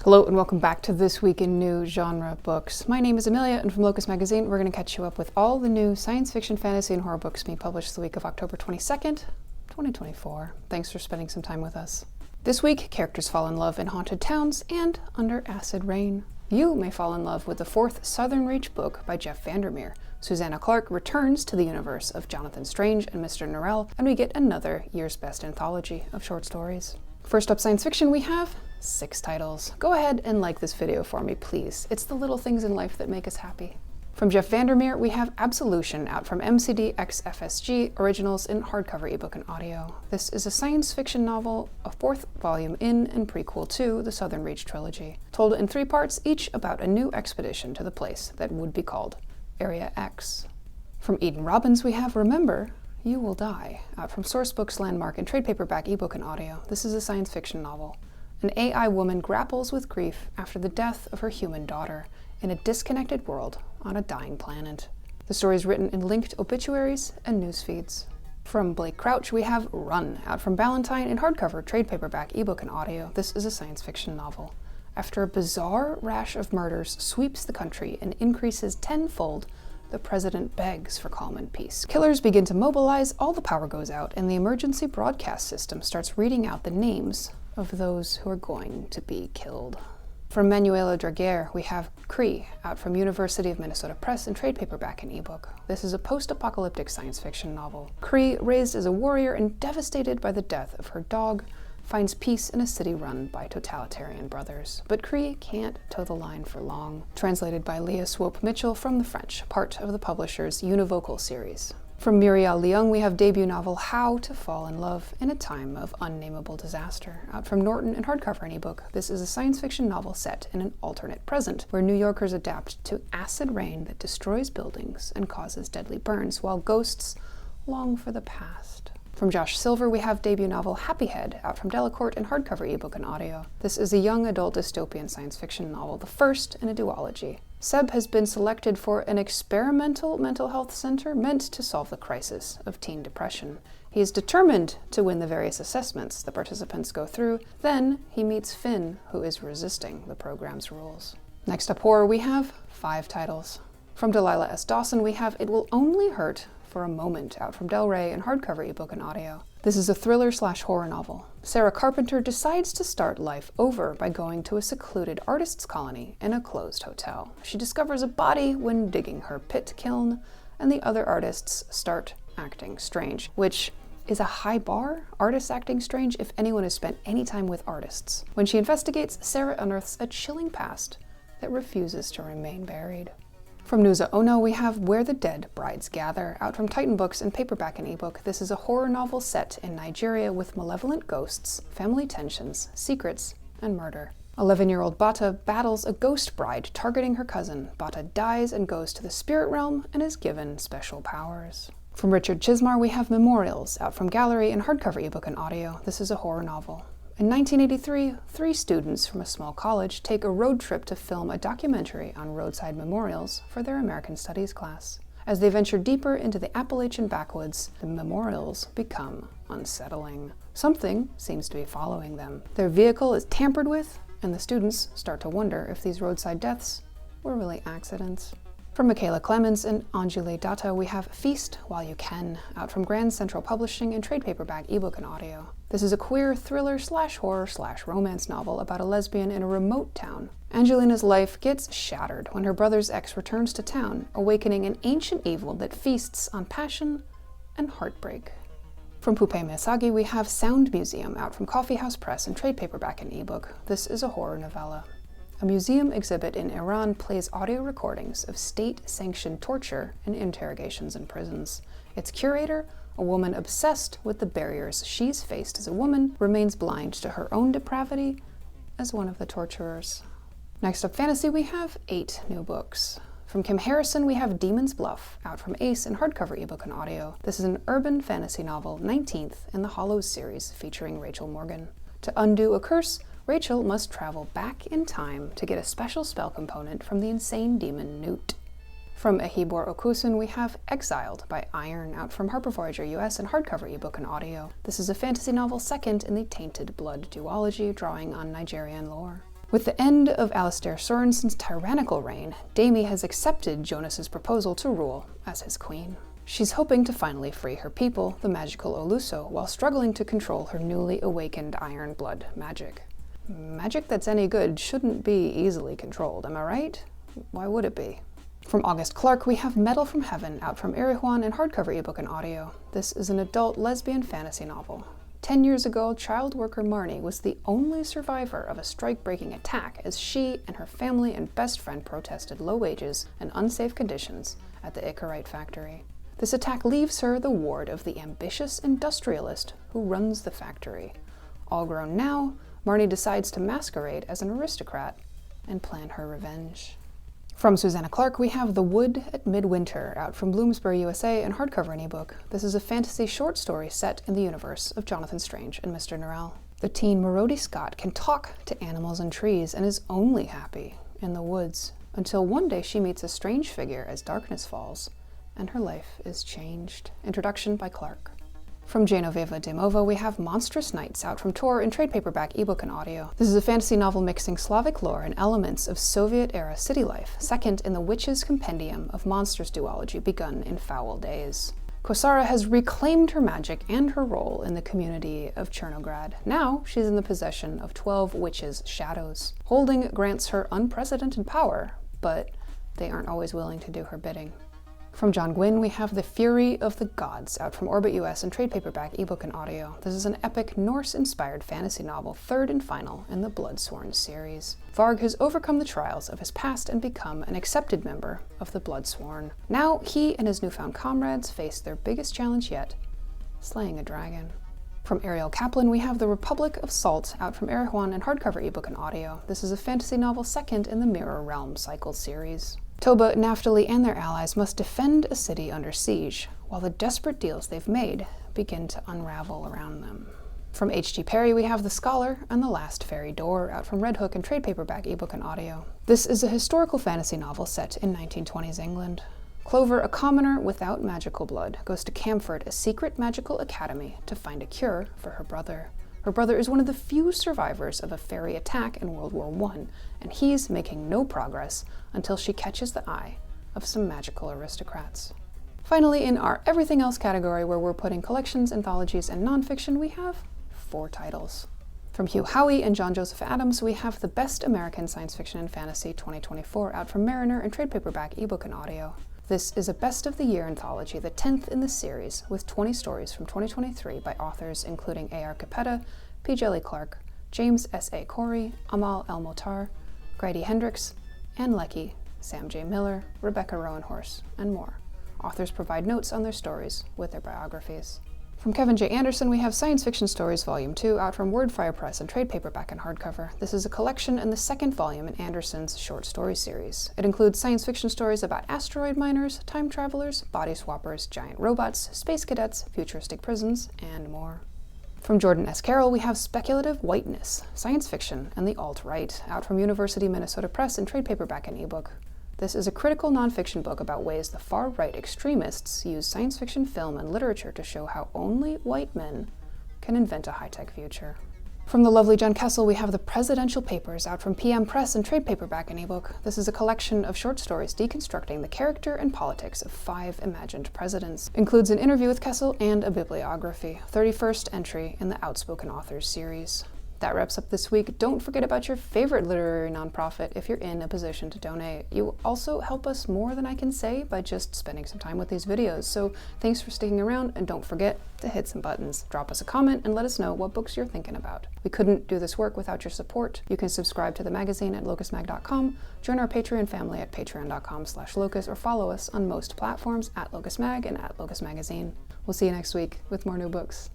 Hello and welcome back to This Week in New Genre Books. My name is Amelia, and from Locus magazine we're going to catch you up with all the new science fiction, fantasy, and horror books being published the week of October 22nd, 2024. Thanks for spending some time with us. This week, characters fall in love in haunted towns and under acid rain. You may fall in love with the fourth Southern Reach book by Jeff Vandermeer. Susanna Clarke returns to the universe of Jonathan Strange and Mr. Norrell, and we get another year's best anthology of short stories. First up, science fiction, we have 6 titles. Go ahead and like this video for me, please. It's the little things in life that make us happy. From Jeff Vandermeer, we have Absolution, out from MCD x FSG, originals in hardcover, ebook, and audio. This is a science fiction novel, a 4th volume in and prequel to the Southern Reach trilogy, told in 3 parts, each about a new expedition to the place that would be called Area X. From Eden Robbins, we have Remember, You Will Die, out from Sourcebooks, Landmark, and trade paperback, ebook, and audio. This is a science fiction novel. An AI woman grapples with grief after the death of her human daughter in a disconnected world on a dying planet. The story is written in linked obituaries and news feeds. From Blake Crouch, we have Run, out from Ballantine in hardcover, trade paperback, ebook, and audio. This is a science fiction novel. After a bizarre rash of murders sweeps the country and increases tenfold, the president begs for calm and peace. Killers begin to mobilize, all the power goes out, and the emergency broadcast system starts reading out the names of those who are going to be killed. From Manuela Draeger, we have Kree, out from University of Minnesota Press and trade paperback and ebook. This is a post-apocalyptic science fiction novel. Kree, raised as a warrior and devastated by the death of her dog, finds peace in a city run by totalitarian brothers. But Kree can't toe the line for long. Translated by Leah Swope Mitchell from the French, part of the publisher's Univocal series. From Muriel Leung, we have debut novel How to Fall in Love in a Time of Unnamable Disaster, out from Norton in hardcover and ebook. This is a science fiction novel set in an alternate present, where New Yorkers adapt to acid rain that destroys buildings and causes deadly burns, while ghosts long for the past. From Josh Silver, we have debut novel Happy Head, out from Delacorte in hardcover, ebook, and audio. This is a young adult dystopian science fiction novel, the first in a duology. Seb has been selected for an experimental mental health center meant to solve the crisis of teen depression. He is determined to win the various assessments the participants go through. Then he meets Finn, who is resisting the program's rules. Next up, horror, we have 5 titles. From Delilah S. Dawson, we have It Will Only Hurt for a Moment, out from Del Rey in hardcover, ebook, and audio. This is a thriller/horror novel. Sarah Carpenter decides to start life over by going to a secluded artists' colony in a closed hotel. She discovers a body when digging her pit kiln, and the other artists start acting strange, which is a high bar. Artists acting strange if anyone has spent any time with artists. When she investigates, Sarah unearths a chilling past that refuses to remain buried. From Nusa Ono, we have Where the Dead Brides Gather, out from Titan Books in paperback and ebook. This is a horror novel set in Nigeria with malevolent ghosts, family tensions, secrets, and murder. 11-year-old Bata battles a ghost bride targeting her cousin. Bata dies and goes to the spirit realm and is given special powers. From Richard Chizmar, we have Memorials, out from Gallery in hardcover, ebook, and audio. This is a horror novel. In 1983, 3 students from a small college take a road trip to film a documentary on roadside memorials for their American Studies class. As they venture deeper into the Appalachian backwoods, the memorials become unsettling. Something seems to be following them. Their vehicle is tampered with, and the students start to wonder if these roadside deaths were really accidents. From Mikaella Clements and Onjuli Datta, we have Feast While You Can, out from Grand Central Publishing in trade paperback, ebook, and audio. This is a queer thriller/horror/romance novel about a lesbian in a remote town. Angelina's life gets shattered when her brother's ex returns to town, awakening an ancient evil that feasts on passion and heartbreak. From Pupe Misagi, we have Sound Museum, out from Coffee House Press in trade paperback and ebook. This is a horror novella. A museum exhibit in Iran plays audio recordings of state-sanctioned torture and interrogations in prisons. Its curator, a woman obsessed with the barriers she's faced as a woman, remains blind to her own depravity as one of the torturers. Next up, fantasy, we have 8 new books. From Kim Harrison, we have Demon's Bluff, out from Ace in hardcover, ebook, and audio. This is an urban fantasy novel, 19th in the Hollows series, featuring Rachel Morgan. To undo a curse, Rachel must travel back in time to get a special spell component from the insane demon Newt. From Ehibor Okusun, we have Exiled by Iron, out from Harper Voyager US in hardcover, ebook, and audio. This is a fantasy novel second in the Tainted Blood duology, drawing on Nigerian lore. With the end of Alistair Sorensen's tyrannical reign, Damie has accepted Jonas's proposal to rule as his queen. She's hoping to finally free her people, the magical Oluso, while struggling to control her newly awakened iron blood magic. Magic that's any good shouldn't be easily controlled, am I right? Why would it be? From August Clarke, we have Metal from Heaven, out from Erewhon in hardcover ebook and audio. This is an adult lesbian fantasy novel. 10 years ago, child worker Marnie was the only survivor of a strike-breaking attack as she and her family and best friend protested low wages and unsafe conditions at the Icarite factory. This attack leaves her the ward of the ambitious industrialist who runs the factory. All grown now, Marnie decides to masquerade as an aristocrat and plan her revenge. From Susanna Clarke, we have The Wood at Midwinter, out from Bloomsbury, USA, in hardcover and ebook. This is a fantasy short story set in the universe of Jonathan Strange and Mr. Norrell. The teen Marody Scott can talk to animals and trees and is only happy in the woods, until one day she meets a strange figure as darkness falls, and her life is changed. Introduction by Clarke. From Genoveva Dimova, we have Monstrous Nights, out from Tor in trade paperback, ebook, and audio. This is a fantasy novel mixing Slavic lore and elements of Soviet-era city life, second in the Witches' Compendium of Monsters duology begun in Foul Days. Kosara has reclaimed her magic and her role in the community of Chernograd. Now she's in the possession of 12 witches' shadows. Holding grants her unprecedented power, but they aren't always willing to do her bidding. From John Gwynne, we have The Fury of the Gods, out from Orbit US in trade paperback, ebook, and audio. This is an epic Norse-inspired fantasy novel, third and final in the Bloodsworn series. Varg has overcome the trials of his past and become an accepted member of the Bloodsworn. Now he and his newfound comrades face their biggest challenge yet, slaying a dragon. From Ariel Kaplan, we have The Republic of Salt, out from Erewhon in hardcover, ebook, and audio. This is a fantasy novel second in the Mirror Realm cycle series. Toba, Naphtali, and their allies must defend a city under siege, while the desperate deals they've made begin to unravel around them. From H.G. Perry, we have The Scholar and the Last Fairy Door, out from Red Hook in trade paperback, ebook, and audio. This is a historical fantasy novel set in 1920s England. Clover, a commoner without magical blood, goes to Camford, a secret magical academy, to find a cure for her brother. Her brother is one of the few survivors of a fairy attack in World War I, and he's making no progress until she catches the eye of some magical aristocrats. Finally, in our everything else category, where we're putting collections, anthologies, and nonfiction, we have 4 titles. From Hugh Howey and John Joseph Adams, we have The Best American Science Fiction and Fantasy 2024, out from Mariner in trade paperback, ebook, and audio. This is a Best of the Year anthology, the 10th in the series, with 20 stories from 2023 by authors including A.R. Capetta, P. Jelly Clarke, James S.A. Corey, Amal El-Motar, Grady Hendricks, Ann Leckie, Sam J. Miller, Rebecca Roanhorse, and more. Authors provide notes on their stories with their biographies. From Kevin J. Anderson, we have Science Fiction Stories Volume 2, out from Wordfire Press in trade paperback and hardcover. This is a collection and the second volume in Anderson's short story series. It includes science fiction stories about asteroid miners, time travelers, body swappers, giant robots, space cadets, futuristic prisons, and more. From Jordan S. Carroll, we have Speculative Whiteness, Science Fiction and the Alt-Right, out from University Minnesota Press in trade paperback and ebook. This is a critical nonfiction book about ways the far-right extremists use science fiction, film, and literature to show how only white men can invent a high-tech future. From the lovely Jen Kessel, we have The Presidential Papers, out from PM Press in trade paperback and ebook. This is a collection of short stories deconstructing the character and politics of 5 imagined presidents. Includes an interview with Kessel and a bibliography, 31st entry in the Outspoken Authors series. That wraps up this week. Don't forget about your favorite literary nonprofit if you're in a position to donate. You also help us more than I can say by just spending some time with these videos. So thanks for sticking around, and don't forget to hit some buttons. Drop us a comment and let us know what books you're thinking about. We couldn't do this work without your support. You can subscribe to the magazine at locusmag.com, join our Patreon family at patreon.com/locus, or follow us on most platforms at locusmag and at locusmagazine. We'll see you next week with more new books.